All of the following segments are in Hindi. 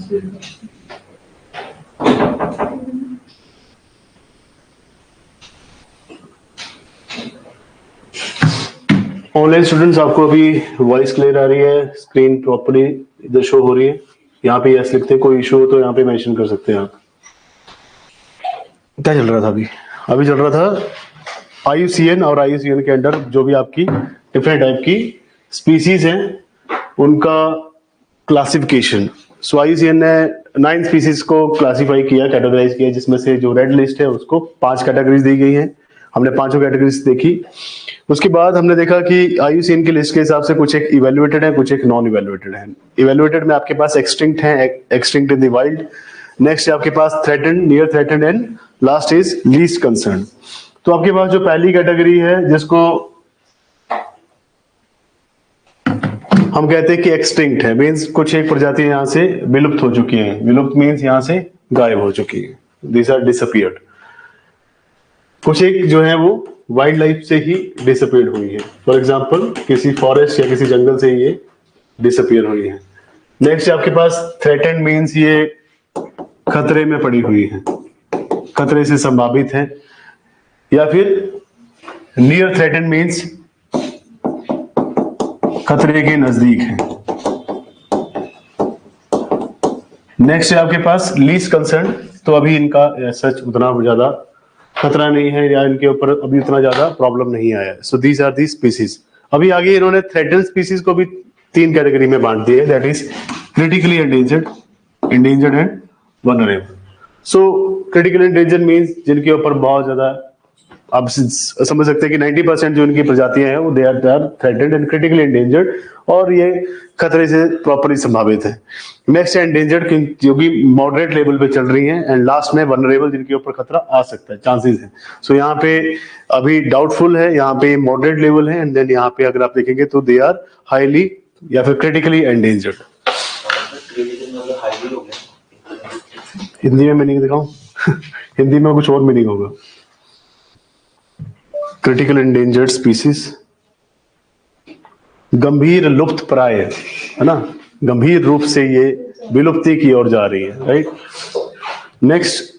ऑनलाइन स्टूडेंट्स, आपको अभी वॉइस क्लियर आ रही है, स्क्रीन प्रॉपर्ली इधर शो हो रही है? यहाँ पे यस लिखते हैं, कोई इशू हो तो यहाँ पे मेंशन कर सकते हैं आप। क्या चल रहा था अभी? अभी चल रहा था IUCN, और IUCN के अंडर जो भी आपकी डिफरेंट टाइप की स्पीसीज हैं उनका क्लासिफिकेशन। सो IUCN ने 9 स्पीसीज को क्लासीफाई किया, कैटेगराइज किया, जिसमें से जो रेड लिस्ट है उसको 5 कैटेगरीज दी गई हैं। हमने 5 कैटेगरीज देखी। उसके बाद हमने देखा कि IUCN की लिस्ट के हिसाब से कुछ एक इवेल्युएटेड है, कुछ एक नॉन इवेल्युएटेड है। इवेल्युएटेड में आपके पास एक्सटिंक्ट है, extinct in the wild. Next आपके पास threatened, near threatened, and last is least concern. तो आपके पास जो पहली कैटेगरी है जिसको हम कहते हैं कि एक्सटिंक्ट है, मींस कुछ एक प्रजातियां यहां से विलुप्त हो चुकी हैं। विलुप्त मींस यहां से गायब हो चुकी है, दिस आर डिसअपियर्ड। कुछ एक जो है वो वाइल्ड लाइफ से ही डिसअपियर्ड हुई है। फॉर एग्जांपल किसी फॉरेस्ट या किसी जंगल से ये डिसअपियर हुई है। नेक्स्ट आपके पास थ्रेटेंड मींस ये खतरे में पड़ी हुई है, खतरे से संभावित है। या फिर नियर थ्रेटेंड मींस खतरे के नजदीक है। नेक्स्ट है आपके पास लीस्ट कंसर्न, तो अभी इनका सच उतना ज्यादा खतरा नहीं है या इनके ऊपर अभी उतना ज्यादा प्रॉब्लम नहीं आया है। So these are the species. अभी आगे इन्होंने थ्रेटेंड स्पीसीज को भी 3 कैटेगरी में बांट दिए, that is critically endangered, endangered and vulnerable. So critically endangered means जिनके ऊपर बहुत ज्यादा, आप समझ सकते हैं कि 90% जो इनकी प्रजातियां हैं वो they are threatened and critically endangered, और ये खतरे से प्रॉपरली संभावित है। नेक्स्ट है एंडेंजर्ड, जो कि मॉडरेट लेवल पे चल रही हैं, एंड लास्ट में वल्नरेबल, जिनके ऊपर खतरा आ सकता है, चांसेस है। सो यहाँ पे अभी डाउटफुल है, यहाँ पे मॉडरेट लेवल है, एंड देन यहाँ पे अगर आप देखेंगे तो दे आर हाईली या फिर क्रिटिकली एंडेंजर्ड। हिंदी में मीनिंग दिखाऊं? हिंदी में कुछ और मीनिंग होगा। क्रिटिकल एंडेंजर्ड स्पीसीज, गंभीर लुप्त प्राय है ना, गंभीर रूप से ये विलुप्ति की ओर जा रही है, राइट। नेक्स्ट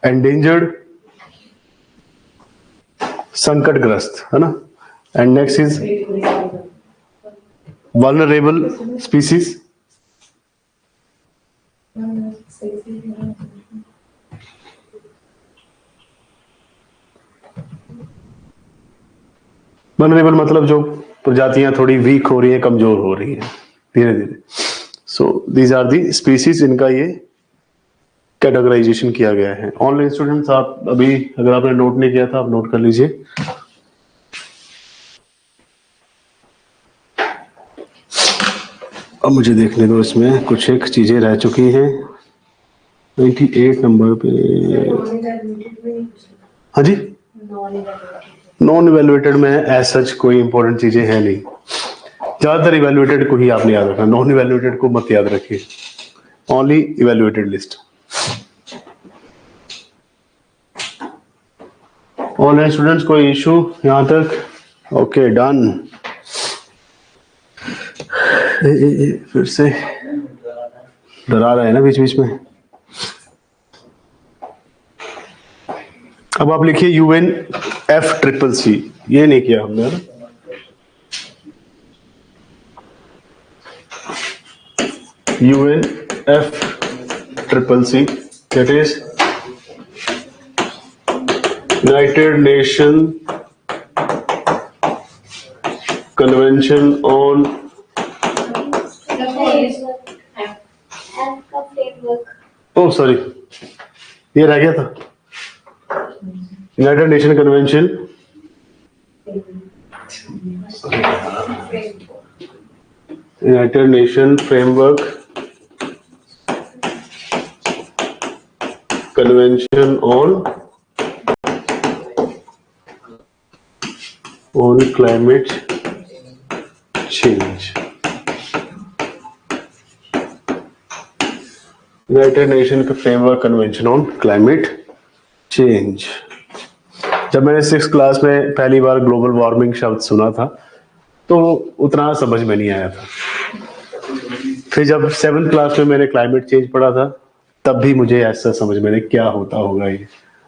एंडेंजर्ड, संकटग्रस्त, है ना। And next is vulnerable species, vulnerable मतलब जो प्रजातियां थोड़ी वीक हो रही हैं, कमजोर हो रही हैं धीरे धीरे। So these are the species, इनका ये कैटेगराइजेशन किया गया है। ऑनलाइन स्टूडेंट्स, आप अभी अगर आपने नोट नहीं किया था आप नोट कर लीजिए। अब मुझे देखने दो, इसमें कुछ एक चीजें रह चुकी हैं। 98 नंबर पे, हाँ जी, नॉन इवेल्युएटेड में एज सच कोई इंपॉर्टेंट चीजें हैं नहीं। ज्यादातर इवेल्युएटेड को ही आपने याद रखना, नॉन इवेल्युएटेड को मत याद रखिए, only evaluated list. Online students, कोई इशू यहां तक? Okay, done. फिर से डरा रहा है ना बीच बीच में। अब आप लिखिए UNFCCC, ये नहीं किया हमने ना। UNFCCC, that is United Nations Convention on oh sorry, ये रह गया था। United Nation convention United Nation framework convention on climate change. United Nation का framework convention on climate change. जब मैंने 6th क्लास में पहली बार ग्लोबल वार्मिंग शब्द सुना था तो उतना समझ में नहीं आया था। फिर जब 7th क्लास में मैंने क्लाइमेट चेंज पढ़ा था, तब भी मुझे ऐसा समझ में नहीं क्या होता होगा ये,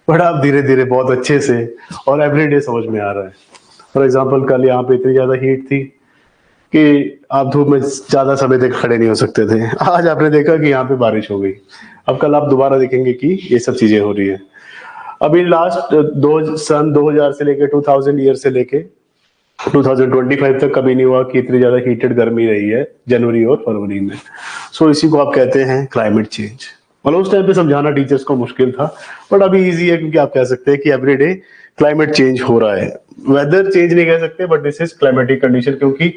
बट अब धीरे धीरे बहुत अच्छे से और एवरीडे समझ में आ रहा है। फॉर एग्जाम्पल कल यहाँ पे इतनी ज्यादा हीट थी कि आप धूप में ज्यादा समय तक खड़े नहीं हो सकते थे। आज आपने देखा कि यहाँ पे बारिश हो गई, अब कल आप दोबारा देखेंगे कि ये सब चीजें हो रही है। अभी लास्ट सन 2000 से लेके 2000 ईयर से लेके 2025 तक कभी नहीं हुआ कि इतनी ज्यादा हीटेड गर्मी रही है जनवरी और फरवरी में। सो इसी को आप कहते हैं क्लाइमेट चेंज। मतलब उस टाइम पे समझाना टीचर्स को मुश्किल था, बट अभी इजी है क्योंकि आप कह सकते हैं कि एवरीडे क्लाइमेट चेंज हो रहा है। वेदर चेंज नहीं कह सकते, but this is climatic condition, क्योंकि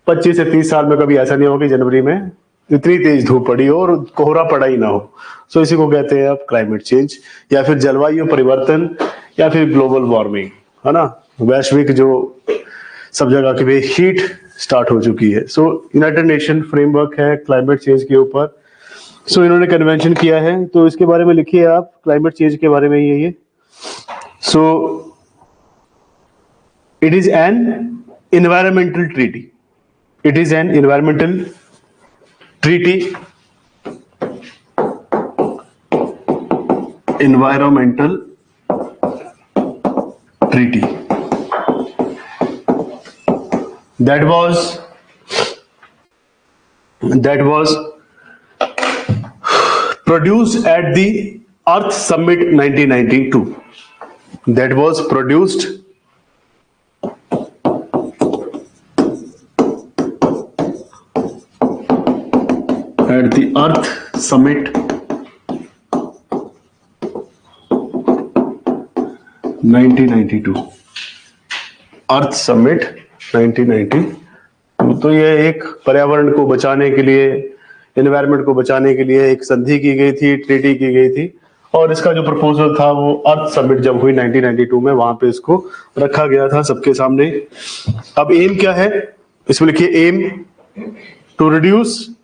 25 से 30 साल में कभी ऐसा नहीं हो कि जनवरी में इतनी तेज धूप पड़ी हो और कोहरा पड़ा ही ना हो। सो इसी को कहते हैं आप क्लाइमेट चेंज, या फिर जलवायु परिवर्तन, या फिर ग्लोबल वार्मिंग, है ना। वैश्विक जो सब जगह की भी हीट स्टार्ट हो चुकी है। सो यूनाइटेड नेशन फ्रेमवर्क है क्लाइमेट चेंज के ऊपर। सो इन्होंने कन्वेंशन किया है, तो इसके बारे में लिखिए आप, क्लाइमेट चेंज के बारे में ये। सो it is an environmental treaty, it is an environmental treaty, environmental treaty that was produced at the Earth Summit 1992. That was produced at the Earth Summit 1992. Earth summit 1992। तो ये एक पर्यावरण को बचाने के लिए, एनवायरनमेंट को बचाने के लिए एक संधि की गई थी, ट्रीटी की गई थी, और इसका जो प्रपोजल था वो अर्थ समिट जब हुई 1992 में, वहां पे इसको रखा गया था सबके सामने। अब एम क्या है इसमें लिखिए, aim to reduce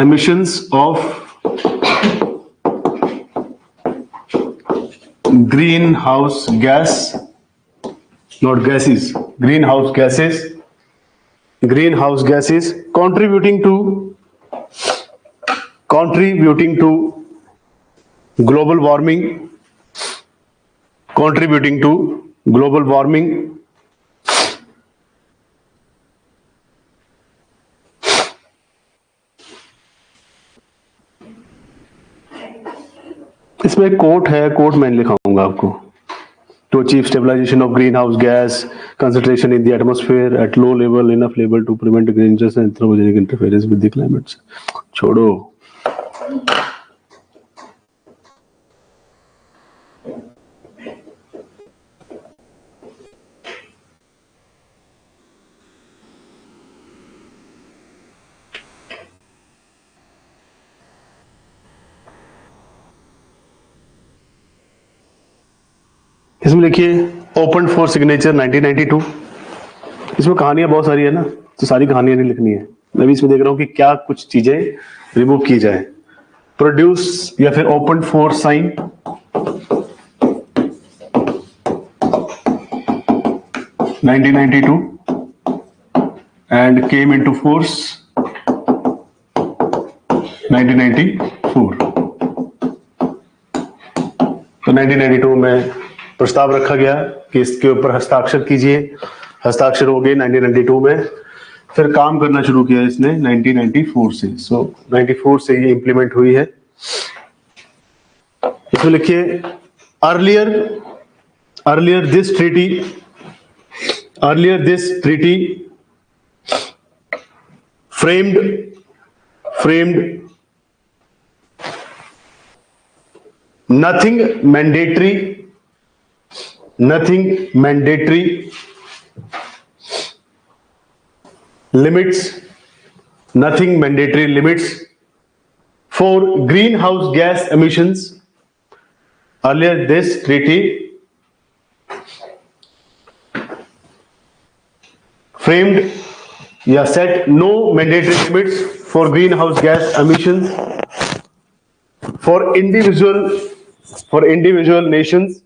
emissions of greenhouse gas, not gases, greenhouse gases contributing to global warming, इसमें एक कोट है, कोट मैं लिखाऊंगा आपको। To achieve stabilisation of green house gas concentration in the atmosphere at low level, enough level to prevent greenhouse and anthropogenic interference with the climate. छोड़ो, इसमें लिखिए ओपन फॉर सिग्नेचर 1992। इसमें कहानियां बहुत सारी है ना, तो सारी कहानियां नहीं लिखनी है। मैं भी इसमें देख रहा हूं कि क्या कुछ चीजें रिमूव की जाए। प्रोड्यूस या फिर open for sign 1992 and came into force 1994। तो 1992 में प्रस्ताव रखा गया कि इसके ऊपर हस्ताक्षर कीजिए। हस्ताक्षर हो गए 1992 में, फिर काम करना शुरू किया इसने 1994 से। सो 94 से ये इंप्लीमेंट हुई है। इसमें लिखिए earlier this treaty framed nothing mandatory limits for greenhouse gas emissions. Earlier this treaty framed set no mandatory limits for greenhouse gas emissions for individual For individual nations,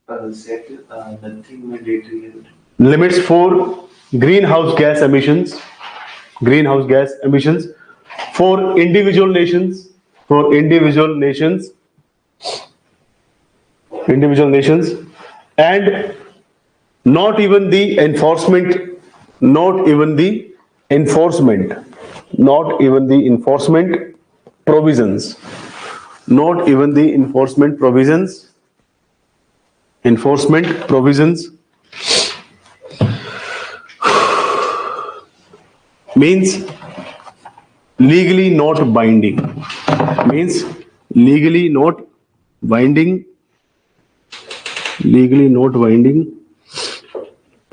Nothing mandatory. limits for greenhouse gas emissions. Greenhouse gas emissions for individual nations. For individual nations. Individual nations, and not even the enforcement. Not even the enforcement. Not even the enforcement provisions. Not even the enforcement provisions. Enforcement provisions means legally not binding. Means legally not binding. Legally not binding.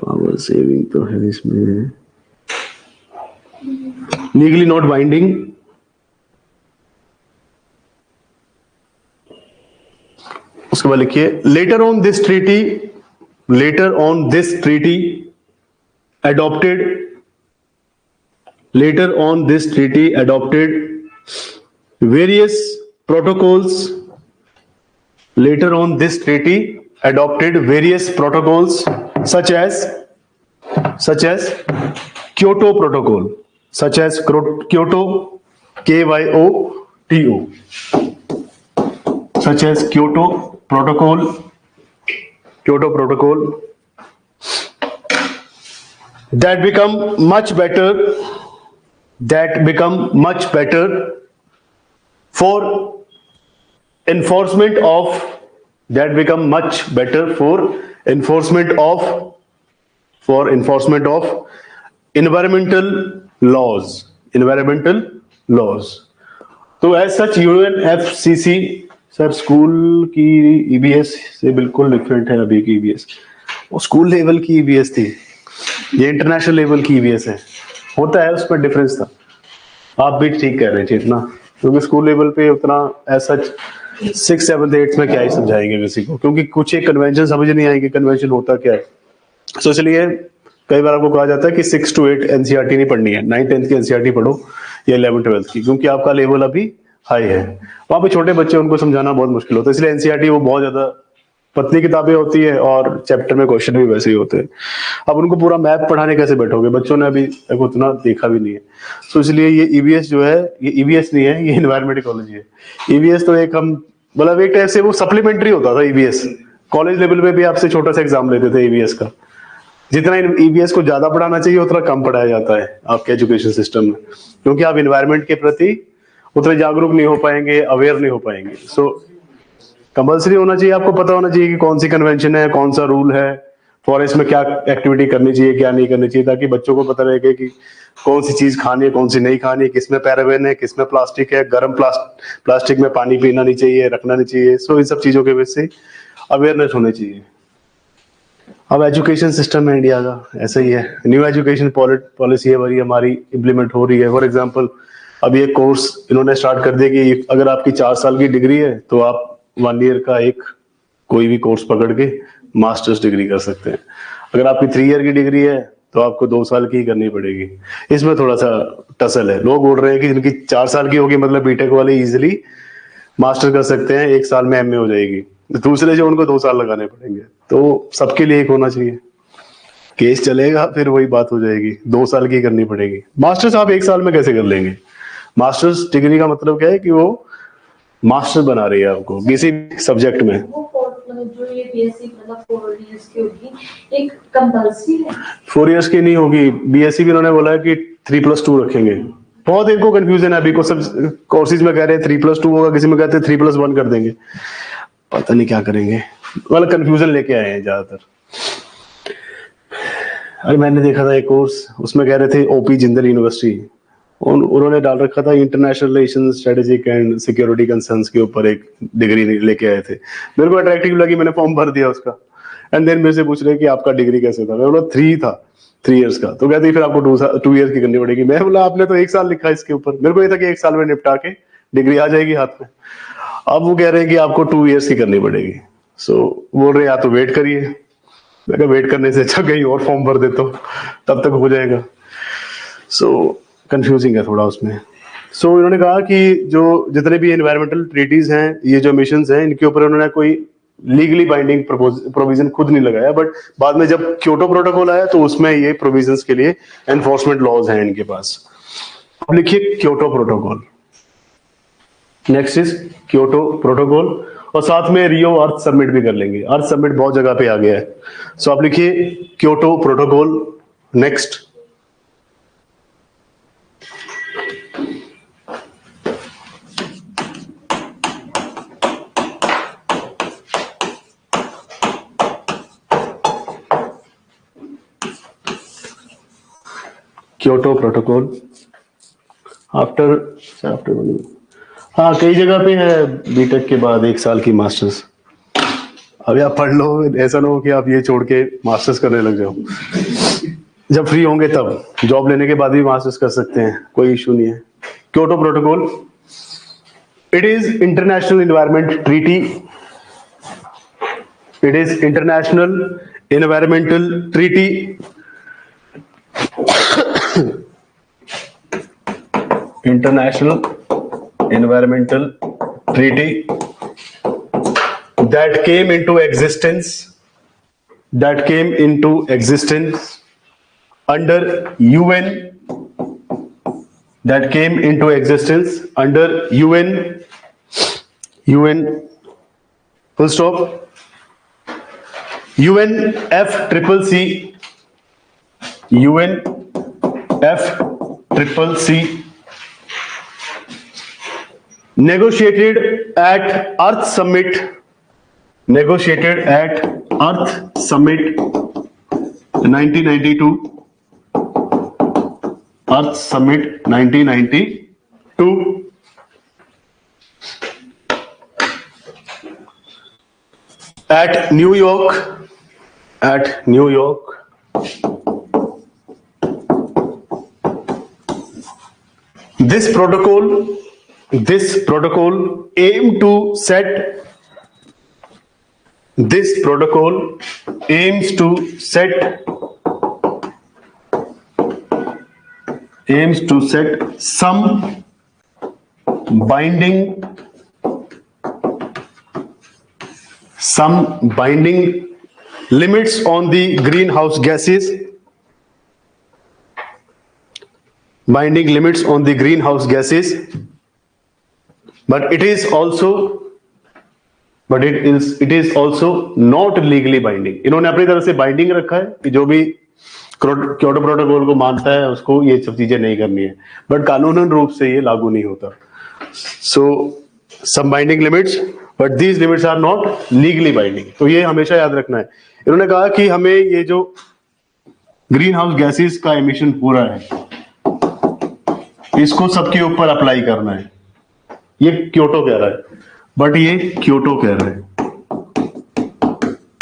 Power saving तो है इसमें. Legally not binding. उसके बाद लिखिए later on this treaty adopted. Later on this treaty adopted various protocols. Later on this treaty adopted various protocols such as Kyoto Protocol, such as Kyoto, KYOTO, such as Kyoto Protocol that become much better for enforcement of environmental laws. तो as such UNFCCC sir school की EBS से बिल्कुल डिफरेंट है अभी की EBS. वो स्कूल लेवल की EBS थी, ये इंटरनेशनल लेवल की EBS है. होता है, उस पर डिफरेंस था. आप भी ठीक कह रहे थे इतना, क्योंकि स्कूल लेवल पे उतना एज सच 6, 7, 8 में क्या ही समझाएंगे किसी को, क्योंकि कुछ एक कन्वेंशन समझ नहीं आएंगे कन्वेंशन होता क्या है. सो इसलिए कई बार आपको कहा जाता है कि 6 to 8 NCERT नहीं पढ़नी है, 9th 10th की NCERT पढ़ो या 11th 12th की, क्योंकि आपका लेवल अभी हाई है. वहां पे छोटे बच्चे, उनको समझाना बहुत मुश्किल होता है. इसलिए NCERT वो बहुत ज्यादा पतली किताबें होती है और चैप्टर में क्वेश्चन भी वैसे ही होते हैं. अब उनको पूरा मैप पढ़ाने कैसे बैठोगे, बच्चों ने अभी तक उतना देखा भी नहीं है. तो इसलिए ये EVS जो है, ये EVS नहीं है, ये इन्वायरमेंट इकोलॉजी है. EVS तो एक हम मतलब एक टाइप से वो सप्लीमेंट्री होता था. EVS कॉलेज लेवल पे भी आपसे छोटा सा एग्जाम लेते थे EVS का. जितना EVS को ज्यादा पढ़ाना चाहिए उतना कम पढ़ाया जाता है आपके एजुकेशन सिस्टम में, क्योंकि आप इन्वायरमेंट के प्रति उतने जागरूक नहीं हो पाएंगे, अवेयर नहीं हो पाएंगे. सो कंपल्सरी होना चाहिए, आपको पता होना चाहिए कि कौन सी कन्वेंशन है, कौन सा रूल है, फॉरेस्ट में क्या एक्टिविटी करनी चाहिए, क्या नहीं करनी चाहिए, ताकि बच्चों को पता रहे कि कौन सी चीज खानी है, कौन सी नहीं खानी है, किसमें पैराबेन है, किसमें प्लास्टिक है, गर्म प्लास्टिक में पानी पीना नहीं चाहिए, रखना नहीं चाहिए. सो इन सब चीजों के वजह से अवेयरनेस होनी चाहिए. अब एजुकेशन सिस्टम है इंडिया का ऐसा ही है. न्यू एजुकेशन पॉलिसी हमारी इम्प्लीमेंट हो रही है. फॉर एग्जांपल अभी एक कोर्स इन्होंने स्टार्ट कर दिया कि अगर आपकी 4 साल की डिग्री है तो आप 1 ईयर का एक कोई भी कोर्स पकड़ के मास्टर्स डिग्री कर सकते हैं. अगर आपकी 3 ईयर की डिग्री है तो आपको 2 साल की ही करनी पड़ेगी. इसमें थोड़ा सा टसल है. लोग बोल रहे हैं कि जिनकी 4 साल की होगी मतलब बीटेक वाले इजिली मास्टर कर सकते हैं, 1 साल में MA हो जाएगी. दूसरे जो उनको 2 साल लगाने पड़ेंगे. तो सबके लिए एक होना चाहिए. केस चलेगा फिर वही बात हो जाएगी, 2 साल की करनी पड़ेगी. मास्टर्स आप 1 साल में कैसे कर लेंगे? मास्टर्स डिग्री का मतलब क्या है कि वो मास्टर बना रही है आपको किसी सब्जेक्ट में. जो ये BSc मतलब 4 years की होगी, एक कंपल्सरी है. 4 years की नहीं होगी. BSc भी उन्होंने बोला है कि 3+2 रखेंगे. बहुत इनको कंफ्यूजन है अभी को. सब कोर्सेज में कह रहे हैं 3+2 होगा, किसी में कहते हैं 3+1 कर देंगे. पता नहीं क्या करेंगे, मतलब कंफ्यूजन लेके आए हैं ज्यादातर. अरे मैंने देखा था एक कोर्स, उसमें कह रहे थे OP जिंदल यूनिवर्सिटी, उन्होंने डाल रखा था international relations, strategic and security concerns के ऊपर एक डिग्री लेके आए थे. मेरे को अट्रैक्टिव लगी, मैंने फॉर्म भर दिया उसका. एंड देन मेरे से पूछ रहे कि आपका डिग्री कैसे था. मैं बोला 3 था, 3 years का. तो कहते फिर आपको 2 years की करनी पड़ेगी. मैं बोला आपने तो 1 साल लिखा है इसके ऊपर. मेरे को ये था कि 1 साल में निपटा के डिग्री आ जाएगी हाथ में. अब वो कह रहे हैं कि आपको 2 years की करनी पड़ेगी. सो बोल रहे या तो वेट करिए. मैं कहा वेट करने से अच्छा कहीं और फॉर्म भर देता हूँ, तब तक हो जाएगा. सो कंफ्यूजिंग है थोड़ा उसमें. सो इन्होंने कहा कि जो जितने भी एनवायरमेंटल ट्रीटीज हैं, ये जो मिशंस हैं, इनके ऊपर उन्होंने कोई लीगली बाइंडिंग प्रोविजन खुद नहीं लगाया, बट बाद में जब क्योटो प्रोटोकॉल आया तो उसमें ये प्रोविजंस के लिए एनफोर्समेंट लॉज हैं इनके पास। अब लिखिए Kyoto protocol. Next is Kyoto protocol, और साथ में रियो अर्थ समिट भी कर लेंगे। अर्थ समिट बहुत जगह पे आ गया है, सो आप लिखिए Kyoto protocol. Next, Kyoto protocol after हाँ, कई जगह पे है बीटेक के बाद 1 साल की मास्टर्स। अभी आप पढ़ लो, ऐसा ना हो कि आप ये छोड़ के मास्टर्स करने लग जाओ। जब फ्री होंगे तब, जॉब लेने के बाद भी मास्टर्स कर सकते हैं, कोई इशू नहीं है। Kyoto protocol, it is international environment treaty, it is international environmental treaty international environmental treaty that came into existence under UN, that came into existence under UN full stop, UNFCCC, negotiated at Earth Summit 1992, Earth Summit 1992, at New York. This protocol aims to set some binding limits on the greenhouse gases, but it is also not legally binding. इन्होंने अपनी तरफ से बाइंडिंग रखा है कि जो भी क्योटो प्रोटोकॉल को मानता है उसको ये सब चीजें नहीं करनी है, बट कानूनन रूप से ये लागू नहीं होता। So some binding limits, but these limits are not legally binding. तो ये हमेशा याद रखना है। इन्होंने कहा कि हमें ये जो ग्रीन हाउस गैसेस का एमिशन पूरा है, इसको सबके ऊपर अप्लाई करना है। ये क्योटो कह रहा है, बट ये क्योटो कह रहा है,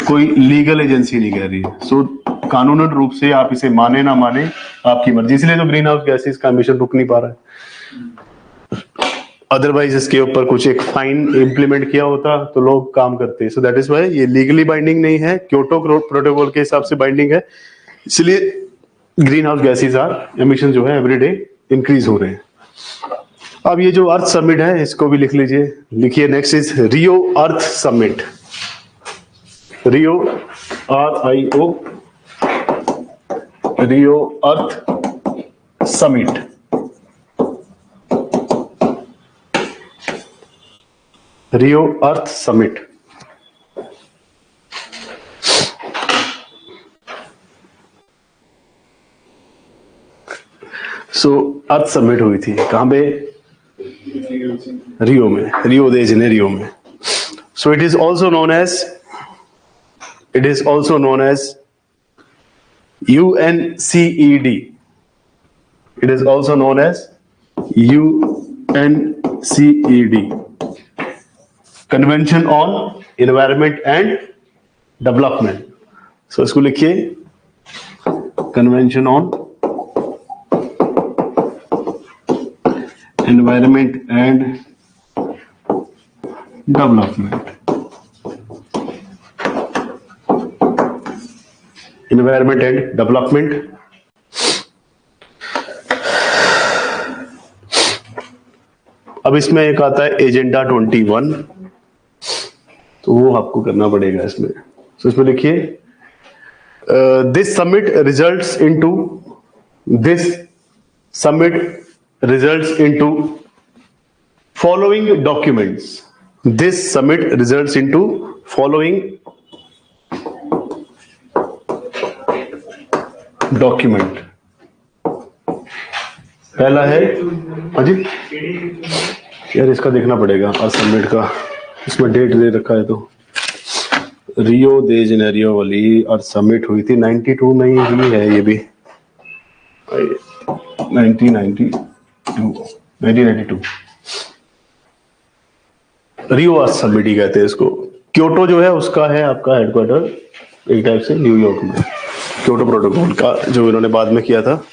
कोई लीगल एजेंसी नहीं कह रही है। सो कानूनन रूप से आप इसे माने ना माने आपकी मर्जी, इसलिए तो ग्रीन हाउस गैसेस का एमिशन रुक नहीं पा रहा है। अदरवाइज इसके ऊपर कुछ एक फाइन इंप्लीमेंट किया होता तो लोग काम करते। सो दैट इज व्हाई ये लीगली बाइंडिंग नहीं है, क्योटो प्रोटोकॉल के हिसाब से बाइंडिंग है, इसलिए ग्रीन हाउस गैसेस एमिशन जो है एवरीडे इंक्रीज हो रहे हैं। अब ये जो अर्थ समिट है इसको भी लिख लीजिए। लिखिए next is Rio earth summit, Rio RIO, Rio earth summit. Rio earth summit, so earth summit हुई थी कहां पे? रियो में, रियो दे जनेरियो में। So it is also known as UNCED, it is also known as UNCED, Convention on Environment and Development। so इसको लिखिए Convention on Environment and Development, Environment and Development। अब इसमें एक आता है एजेंडा 21, तो वो आपको करना पड़ेगा इसमें। तो इसमें लिखिए this summit results into following documents. This summit results into following document. पहला है, हाँ जी यार इसका देखना पड़ेगा और सबमिट का, इसमें डेट दे रखा है। तो रियो दे जेनेरियो वाली और सबमिट हुई थी 92 में ही है ये भी, 1992 रियो आज सबमिट ही कहते हैं इसको। क्योटो जो है उसका है आपका हेडक्वार्टर एक टाइप से न्यूयॉर्क में, क्योटो प्रोटोकॉल का जो इन्होंने बाद में किया था।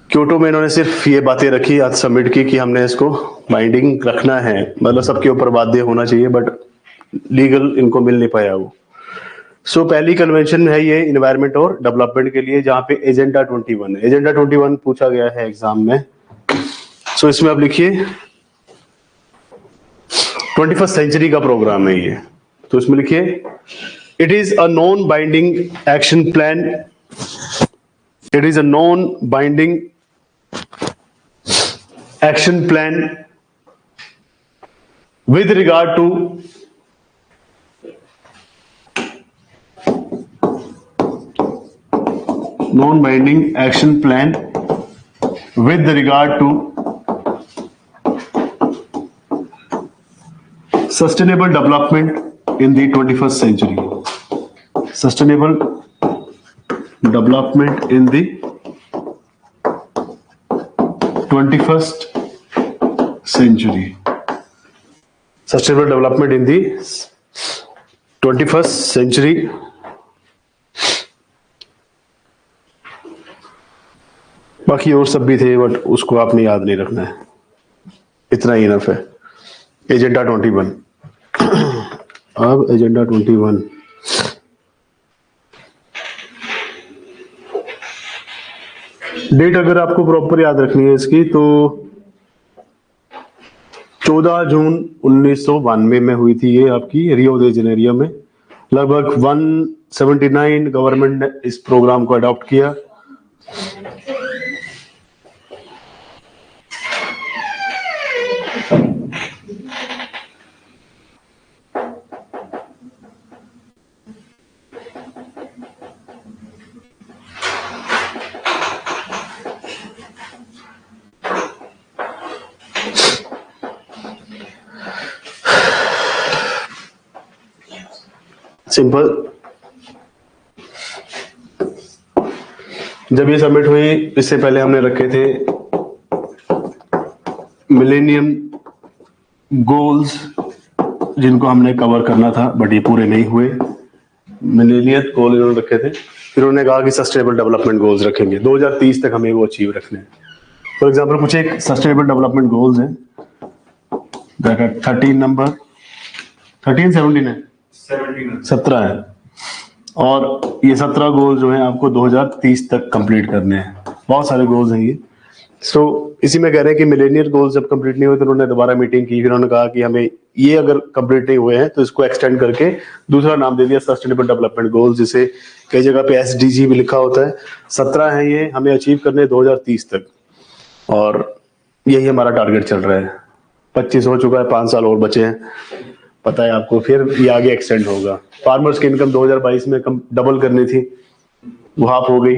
क्योटो में इन्होंने सिर्फ ये बातें रखी आज सबमिट की कि हमने इसको बाइंडिंग रखना है, मतलब सबके ऊपर बाध्य होना चाहिए, बट लीगल इनको मिल नहीं पाया वो। सो पहली कन्वेंशन है ये इन्वायरमेंट और डेवलपमेंट के लिए, जहां पे एजेंडा 21 है। एजेंडा 21 पूछा गया है एग्जाम में। सो इसमें आप लिखिए 21st सेंचुरी का प्रोग्राम है ये। तो इसमें लिखिए it is a non binding action plan, it is a non binding action plan with regard to non-binding action plan with regard to sustainable development in the 21st century. Sustainable development in the 21st century. Sustainable development in the 21st century. बाकी और सब भी थे बट उसको आपने याद नहीं रखना है, इतना ही इनफ है। एजेंडा 21। अब एजेंडा 21 डेट अगर आपको प्रॉपर याद रखनी है इसकी तो 14 जून 1992 में हुई थी ये आपकी रियो दे जेनेरियो में। लगभग 179 गवर्नमेंट ने इस प्रोग्राम को अडॉप्ट किया। सिंपल, जब ये सबमिट हुई इससे पहले हमने रखे थे मिलेनियम गोल्स जिनको हमने कवर करना था, बट ये पूरे नहीं हुए। मिलेनियम गोल इन्होंने रखे थे, फिर उन्होंने कहा कि सस्टेनेबल डेवलपमेंट गोल्स रखेंगे 2030 तक हमें वो अचीव रखने हैं। फॉर एग्जाम्पल कुछ एक सस्टेनेबल डेवलपमेंट गोल्स हैं, 13 नंबर 13 17 है 17 है, और ये 17 गोल जो हैं आपको 2030 तक कंप्लीट करने हैं। बहुत सारे गोल्स हैं ये। सो इसी में कह रहे हैं कि मिलेनियर गोल्स जब कंप्लीट नहीं हुए तो उन्होंने दोबारा मीटिंग की, फिर उन्होंने कहा कि हमें ये अगर कंप्लीट नहीं हुए हैं तो इसको एक्सटेंड करके दूसरा नाम दे दिया सस्टेनेबल डेवलपमेंट गोल्स, जिसे कई जगह पे SDG भी लिखा होता है। 17 हैं ये, हमें अचीव करने 2030 तक, और यही हमारा टारगेट चल रहा है। 25 हो चुका है, 5 साल और बचे हैं, पता है आपको, फिर ये आगे एक्सटेंड होगा। फार्मर्स की इनकम 2022 में कम डबल करनी थी, वो हाफ हो गई,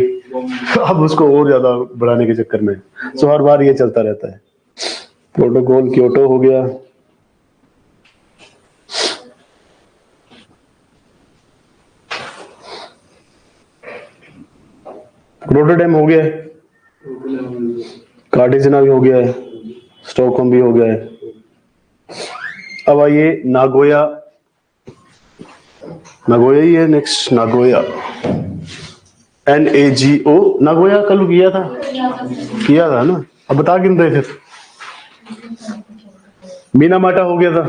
अब उसको और ज्यादा बढ़ाने के चक्कर में। सो हर बार ये चलता रहता है। प्रोटोकॉल क्योटो हो गया, रोटरडैम हो गया है, कार्टेजना भी हो गया है, स्टॉकहोम भी हो गया है। अब आइए नागोया, नागोया ही है नेक्स्ट, नागोया NAGO। नागोया कल किया था ना, अब बता किन रहे थे। मीनामाटा हो गया था,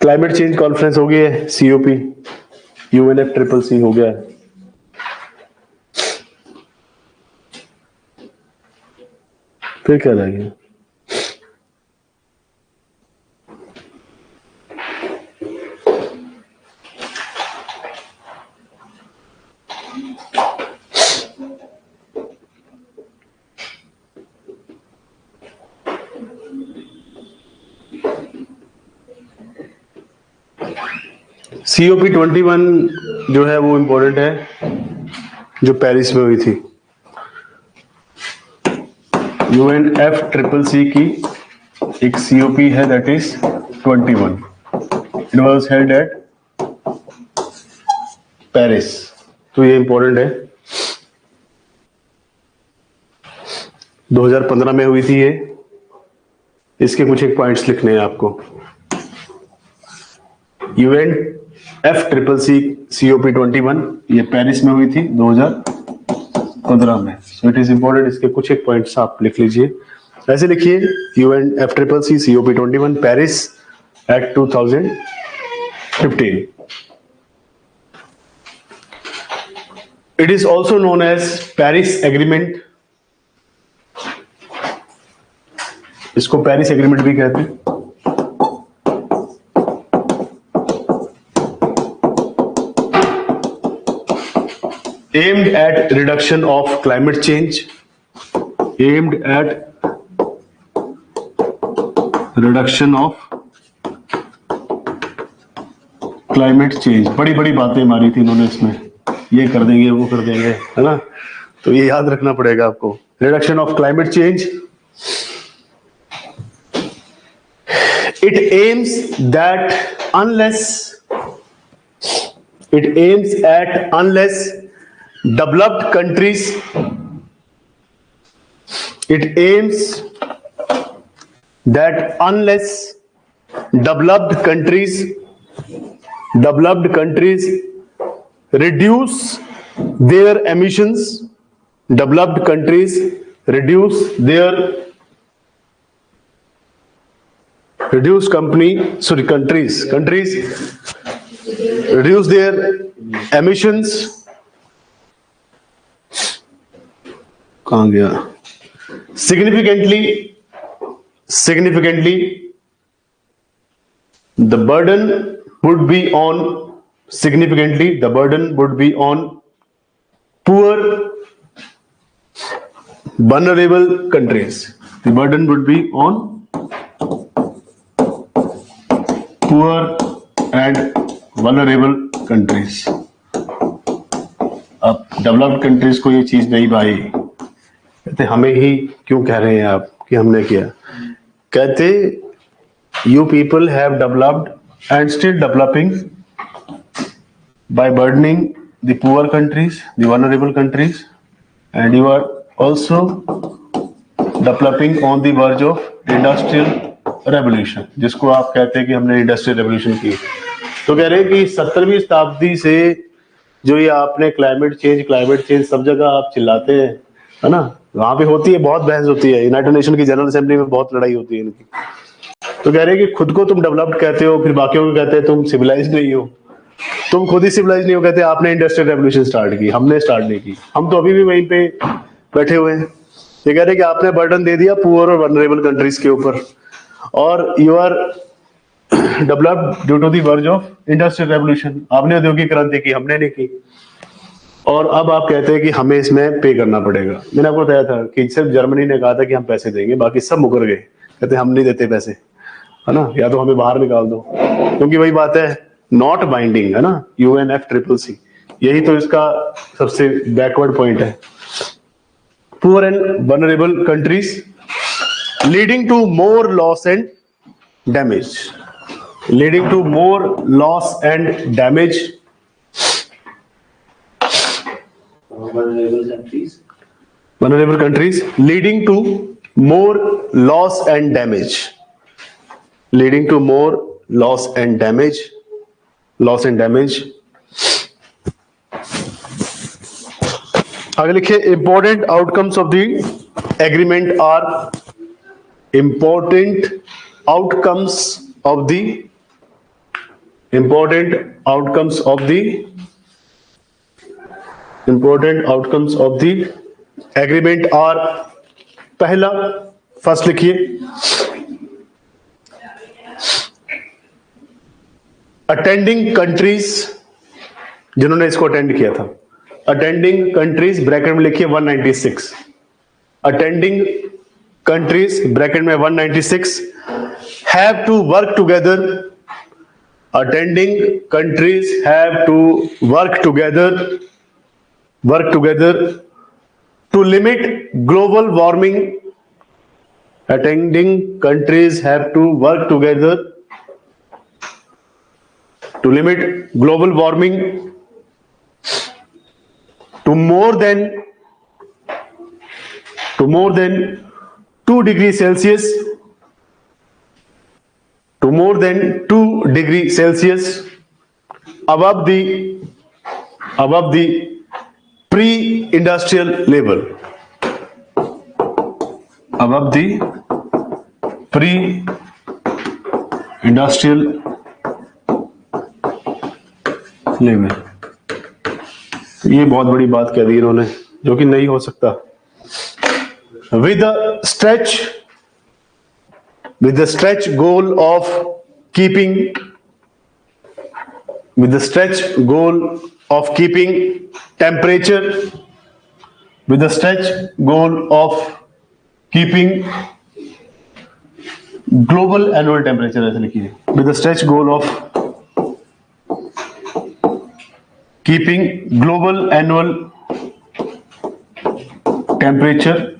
क्लाइमेट चेंज कॉन्फ्रेंस हो गई है, COP UNFCCC हो गया है। फिर क्या रह गया? COP21 जो है वो इम्पोर्टेंट है, जो पेरिस में हुई थी। UNFCCC की एक COP है, that is 21। It was held at Paris, तो ये इम्पोर्टेंट है। 2015 में हुई थी ये। इसके कुछ एक पॉइंट्स लिखने हैं आपको। UNFCCC COP21 ये पेरिस में हुई थी 2015 में। सो इट इज इंपॉर्टेंट, इसके कुछ एक पॉइंट्स आप लिख लीजिए। ऐसे लिखिए UNFCCC COP21 Paris at 2015। It is also known as Paris agreement. इसको पेरिस एग्रीमेंट भी कहते हैं। Aimed at reduction of climate change, aimed at reduction of climate change। बड़ी बड़ी बातें मारी थी इन्होंने इसमें, ये कर देंगे वो कर देंगे, है ना? तो ये याद रखना पड़ेगा आपको। Reduction of climate change, it aims at unless developed countries, it aims that unless developed countries reduce their emissions, developed countries reduce their countries reduce their emissions, कहाँ गया? significantly the burden would be on poor vulnerable countries. The burden would be on poor and vulnerable countries. अब डेवलप्ड कंट्रीज को ये चीज नहीं भाई, कहते हमें ही क्यों कह रहे हैं आप कि हमने किया? कहते you people have developed and still developing by burdening the poor countries, the vulnerable countries, and you are also developing on the verge of industrial revolution, जिसको आप कहते हैं कि हमने इंडस्ट्रियल रेवोल्यूशन की। तो कह रहे हैं कि 17वीं शताब्दी से जो ये आपने क्लाइमेट चेंज सब जगह आप चिल्लाते हैं, है ना? वहां पे होती है, बहुत बहस होती है, यूनाइटेड नेशन की जनरल असेंबली में बहुत लड़ाई होती है इनकी। तो कह रहे हैं कि खुद को तुम डेवलप्ड कहते हो, फिर बाकियों को कहते हैं तुम सिविलाइज्ड नहीं हो। तुम खुद ही सिविलाइज नहीं हो, कहते आपने इंडस्ट्रियल रेवोल्यूशन स्टार्ट की, हमने स्टार्ट नहीं की। हम तो अभी भी वहीं पे बैठे हुए हैं। ये कह रहे हैं कि आपने बर्डन दे दिया पुअर और वल्नरेबल कंट्रीज के ऊपर, और you are developed due to the verge of industrial revolution. आपने औद्योगिक क्रांति की, हमने नहीं की, और अब आप कहते हैं कि हमें इसमें पे करना पड़ेगा। मैंने आपको बताया था कि सिर्फ जर्मनी ने कहा था कि हम पैसे देंगे, बाकी सब मुकर गए, कहते हम नहीं देते पैसे, है ना? या तो हमें बाहर निकाल दो, क्योंकि वही बात है, नॉट बाइंडिंग, है ना? UNFCCC, यही तो इसका सबसे बैकवर्ड पॉइंट है। Poor and vulnerable countries leading to more loss and damage, vulnerable countries leading to more loss and damage, आगे लिखिए, important outcomes of the agreement are, important outcomes of the agreement are, पहला फर्स्ट लिखिए, अटेंडिंग कंट्रीज, जिन्होंने इसको अटेंड किया था, अटेंडिंग कंट्रीज ब्रैकेट में लिखिए 196, अटेंडिंग कंट्रीज ब्रैकेट में 196 have to work together, attending countries have to work together to limit global warming, attending countries have to work together to limit global warming to more than 2 degrees Celsius, to more than 2 degrees Celsius above the pre-industrial level, above the pre-industrial level. ये बहुत बड़ी बात कह दी इन्होंने, जो कि नहीं हो सकता। with the stretch goal of keeping temperature, with the stretch goal of keeping global annual temperature, ऐसे लिखिए, with the stretch goal of keeping global annual temperature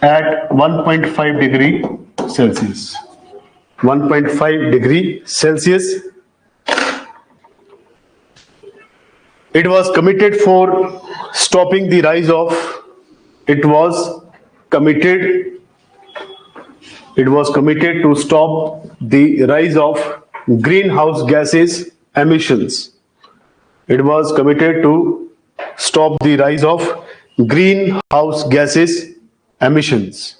at 1.5 degree Celsius. 1.5 degree Celsius. It was committed for stopping the rise of, it was committed to stop the rise of greenhouse gases emissions. It was committed to stop the rise of greenhouse gases emissions.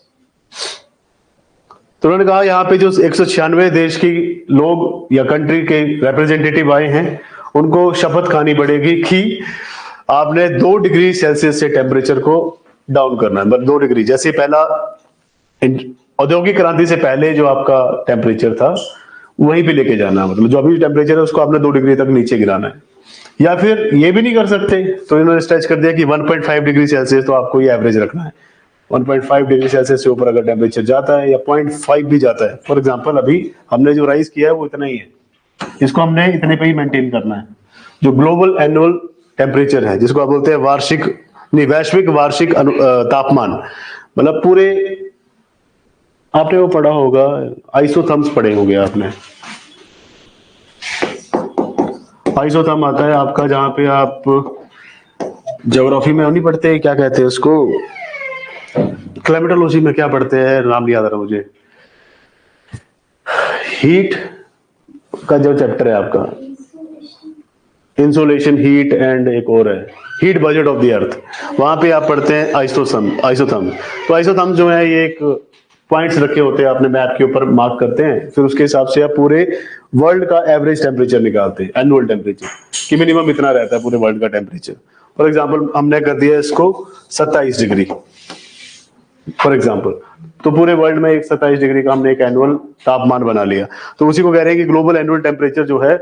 तो उन्होंने कहा यहाँ पे जो 196 देश की लोग या कंट्री के रिप्रेजेंटेटिव आए हैं, उनको शपथ खानी पड़ेगी कि आपने 2 डिग्री सेल्सियस से टेम्परेचर को डाउन करना है। मतलब 2 डिग्री, जैसे पहला औद्योगिक क्रांति से पहले जो आपका टेम्परेचर था वहीं पे लेके जाना है। मतलब जो अभी टेम्परेचर है उसको आपने 2 डिग्री तक नीचे गिराना है। या फिर ये भी नहीं कर सकते तो इन्होंने स्ट्रेच कर दिया कि 1.5 डिग्री सेल्सियस तो आपको ये एवरेज रखना है। 1.5 डिग्री सेल्सियस से ऊपर अगर टेम्परेचर जाता है या 0.5 भी जाता है, फॉर एग्जांपल अभी हमने जो राइज किया है वो इतना ही है, इसको हमने इतने पे ही मेंटेन करना है। जो ग्लोबल एनुअल टेम्परेचर है, जिसको आप बोलते हैं वैश्विक वार्षिक तापमान, मतलब पूरे, आपने वो पढ़ा होगा, आइसोथर्म्स पढ़े होंगे आपने। आइसोथर्म आता है आपका, जहां पे आप ज्योग्राफी में नहीं पढ़ते, क्या कहते हैं उसको, क्लाइमेटोलॉजी में क्या पढ़ते हैं, नाम नहीं याद आ रहा मुझे, हीट का जो चैप्टर है आपका, इंसोलेशन, हीट एंड एक और है heat budget of the earth, वहां पे आप पढ़ते हैं आइसोथर्म। तो आइसोथर्म जो है ये एक पॉइंट्स रखे होते हैं, आपने मैप के ऊपर मार्क करते हैं, फिर उसके हिसाब से आप पूरे वर्ल्ड का एवरेज टेम्परेचर निकालते हैं, एनुअल टेम्परेचर कि मिनिमम इतना रहता है पूरे वर्ल्ड का टेम्परेचर। फॉर एग्जांपल हमने कर दिया इसको 27 डिग्री फॉर एग्जांपल, तो पूरे वर्ल्ड में 27 डिग्री का हमने एक एनुअल तापमान बना लिया। तो उसी को कह रहे हैं कि ग्लोबल एनुअल टेम्परेचर जो है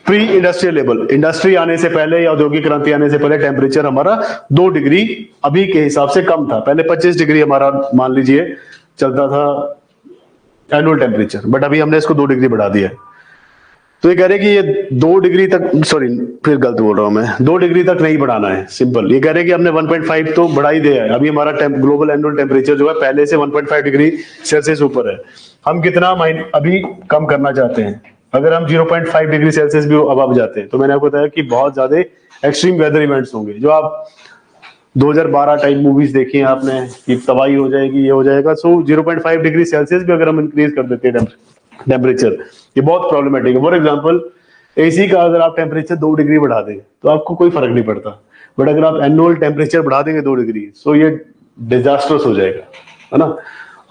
प्री इंडस्ट्रियल लेवल, इंडस्ट्री आने से पहले या औद्योगिक क्रांति आने से पहले टेम्परेचर हमारा 2 डिग्री अभी के हिसाब से कम था। पहले 25 डिग्री हमारा मान लीजिए चलता था एनुअल टेम्परेचर, बट अभी हमने इसको 2 डिग्री बढ़ा दिया है। तो ये कह रहे हैं कि ये 2 डिग्री तक, सॉरी फिर गलत बोल रहा हूं मैं, 2 डिग्री तक नहीं बढ़ाना है, सिंपल। ये कह रहे हैं कि हमने 1.5 तो बढ़ा ही दिया है, अभी हमारा ग्लोबल एनुअल टेम्परेचर जो है पहले से 1.5 डिग्री सेल्सियस ऊपर है। हम कितना अभी कम करना चाहते हैं? अगर हम 0.5 डिग्री सेल्सियस भी अबव जाते हैं तो मैंने आपको बताया कि बहुत ज्यादा एक्सट्रीम वेदर इवेंट्स होंगे, जो आप 2012 टाइप मूवीज देखी हैं आपने कि तबाही हो जाएगी, ये हो जाएगा। सो 0.5 डिग्री सेल्सियस भी अगर हम इंक्रीज कर देते हैं टेम्परेचर, ये बहुत प्रॉब्लमेटिक है। फॉर एग्जांपल एसी का अगर आप टेम्परेचर 2 डिग्री बढ़ा दें तो आपको कोई फर्क नहीं पड़ता, बट अगर आप एनुअल टेम्परेचर बढ़ा देंगे 2 डिग्री, सो ये डिजास्टर्स हो जाएगा, है ना।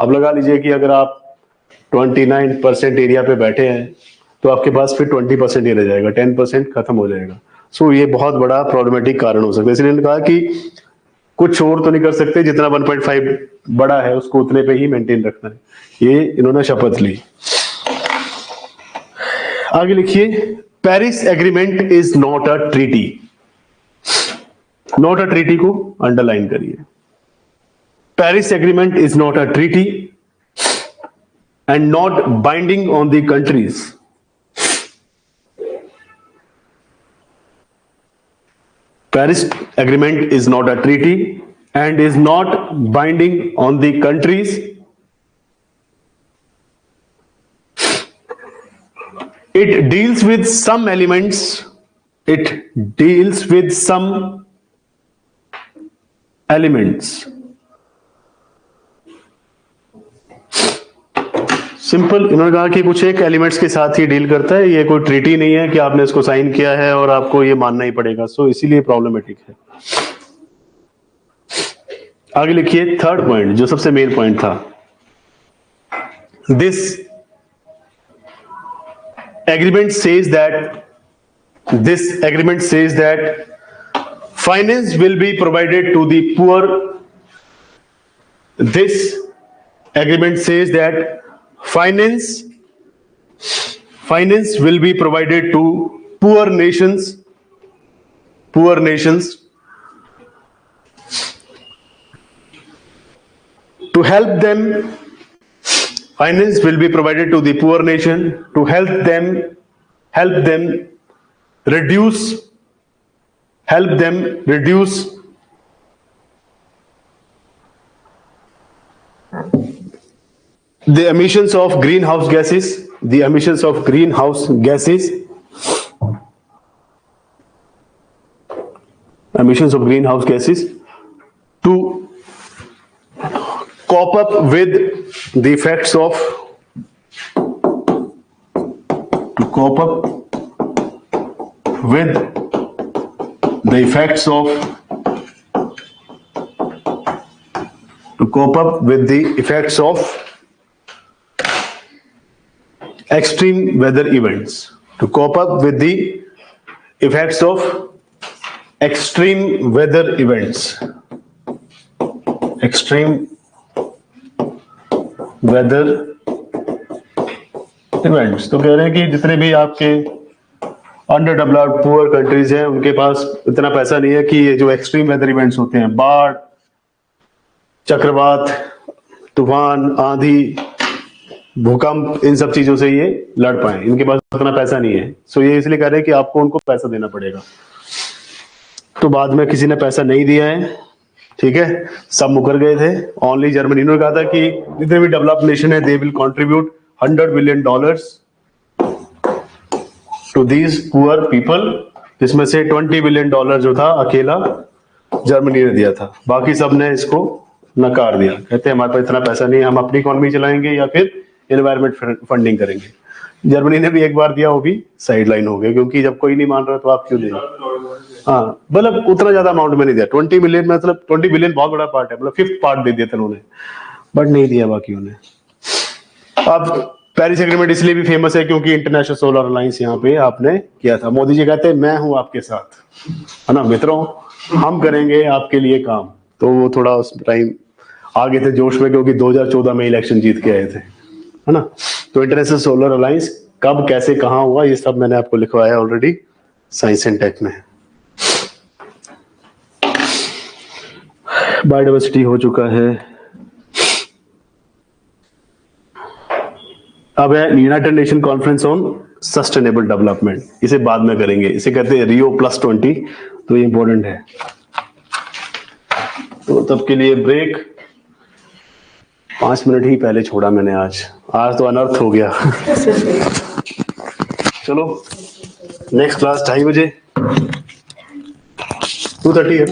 अब लगा लीजिए कि अगर आप 29% एरिया पे बैठे हैं तो आपके पास फिर 20% ही रह जाएगा, 10% खत्म हो जाएगा। सो ये बहुत बड़ा प्रॉब्लमेटिक कारण हो सकता है। इसलिए कहा कि कुछ और तो नहीं कर सकते, जितना 1.5 बड़ा है उसको उतने पे ही मेंटेन रखना है, ये इन्होंने शपथ ली। आगे लिखिए, Paris agreement is not a treaty. Not a treaty को अंडरलाइन करिए। Paris agreement is not a treaty and not binding on the countries. Paris Agreement is not a treaty and is not binding on the countries. It deals with some elements. It deals with some elements. Simple, इन्होंने कहा कि कुछ एक एलिमेंट्स के साथ ही डील करता है, ये कोई ट्रीटी नहीं है कि आपने इसको साइन किया है और आपको ये मानना ही पड़ेगा, सो इसीलिए प्रॉब्लमेटिक है। आगे लिखिए, थर्ड पॉइंट जो सबसे मेन पॉइंट था, this agreement says that finance will be provided to the poor. This agreement says that finance will be provided to poor nations to help them. Finance will be provided to the poor nation to help them reduce the emissions of greenhouse gases, to cope up with the effects of extreme weather events. To cope up with the effects of extreme weather events. Extreme weather events. तो कह रहे हैं कि जितने भी आपके अंडर डेवलप्ड पुअर कंट्रीज हैं, उनके पास इतना पैसा नहीं है कि ये जो एक्सट्रीम वेदर इवेंट्स होते हैं, बाढ़, चक्रवात, तूफान, आंधी, भूकंप, इन सब चीजों से ये लड़ पाए, इनके पास उतना पैसा नहीं है। सो ये इसलिए कह रहे हैं कि आपको उनको पैसा देना पड़ेगा। तो बाद में किसी ने पैसा नहीं दिया है, ठीक है, सब मुकर गए थे। ओनली जर्मनी ने कहा था कि जितने भी डेवलप्ड नेशन है, they will contribute $100 billion to these poor people, जिसमें से $20 billion जो था अकेला जर्मनी ने दिया था, बाकी सब ने इसको नकार दिया। कहते हैं हमारे पास इतना पैसा नहीं है, हम अपनी इकोनॉमी चलाएंगे या फिर एनवायरमेंट फंडिंग करेंगे। जर्मनी ने भी एक बार दिया, वो भी साइड लाइन हो गया, क्योंकि जब कोई नहीं मान रहा तो आप क्यों देंगे। हाँ, मतलब उतना ज्यादा अमाउंट में नहीं दिया, 20 बिलियन, मतलब 20 बिलियन बहुत बड़ा पार्ट है, मतलब 5th पार्ट दे दिया था उन्होंने, बट नहीं दिया बाकी उन्हें। अब पेरिस एग्रीमेंट इसलिए भी फेमस है क्योंकि इंटरनेशनल सोलर अलायंस यहाँ पे आपने किया था। मोदी जी कहते हैं मैं हूं आपके साथ, है ना मित्रों, हम करेंगे आपके लिए काम। तो वो थोड़ा उस टाइम आगे थे जोश में, क्योंकि 2014 में इलेक्शन जीत के आए थे, है ना। तो इंटरनेशनल सोलर अलायंस कब, कैसे, कहाँ हुआ, ये सब मैंने आपको लिखवाया ऑलरेडी साइंस एंड टेक में। बायोडाइवर्सिटी हो चुका है। अब है United nation conference on sustainable development, इसे बाद में करेंगे, इसे कहते हैं रियो +20, तो ये इंपॉर्टेंट है। तो तब के लिए ब्रेक, 5 मिनट ही पहले छोड़ा मैंने, आज तो अनर्थ हो गया। चलो नेक्स्ट क्लास 2:30 बजे, 2:30 है।